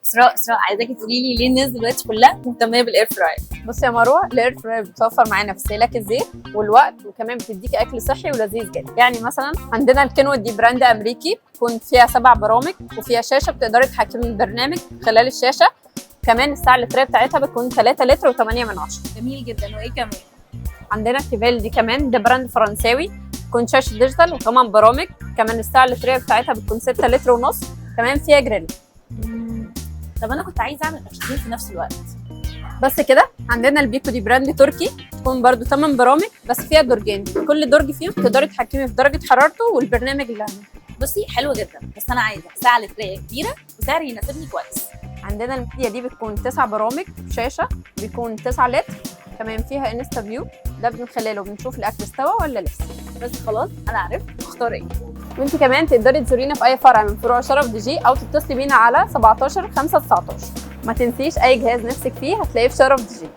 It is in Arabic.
اسراء عايزاكي تقولي لي ليه الناس دلوقتي كلها مهتمه بالاير فراير؟ بصي يا مروه، الاير فراير بتوفر معانا في استهلاك الزيت والوقت، وكمان بتديكي اكل صحي ولذيذ جدا. يعني مثلا عندنا الكينوا دي براند امريكي، بتكون فيها 7 برامج وفيها شاشه بتقدري تحكمي البرنامج خلال الشاشه. كمان السعه اللتريه بتاعتها بتكون 3 لتر و8 من 10. جميل جدا. وايه كمان؟ عندنا كيفال دي كمان، ده براند فرنساوي، بتكون شاشه ديجيتال وكمان برامج. كمان السعه اللتريه بتاعتها بتكون 6 لتر ونص. كمان فيها جريل. طب انا كنت عايزه اعمل اكلتين في نفس الوقت. بس كده. عندنا البيكو دي براند تركي، تكون برضو 8 برامج بس فيها درجين، كل درج فيهم تقدري تتحكمي في درجه حرارته والبرنامج اللي عندك. بصي حلوه جدا، بس انا عايزه ساعه لتريه كبيره وسعر يناسبني كويس. عندنا الميديا دي بتكون 9 برامج شاشه، بيكون 9 لتر. كمان فيها انستا فيو، ده من خلاله بنشوف الاكل استوى ولا لسه. بس خلاص انا عرفت اختار ايه. وانت كمان تقدري تزورينا في اي فرع من فروع شرف دي جي، او تتصلي بينا على 17 5 19. ما تنسيش اي جهاز نفسك فيه هتلاقيه في شرف دي جي.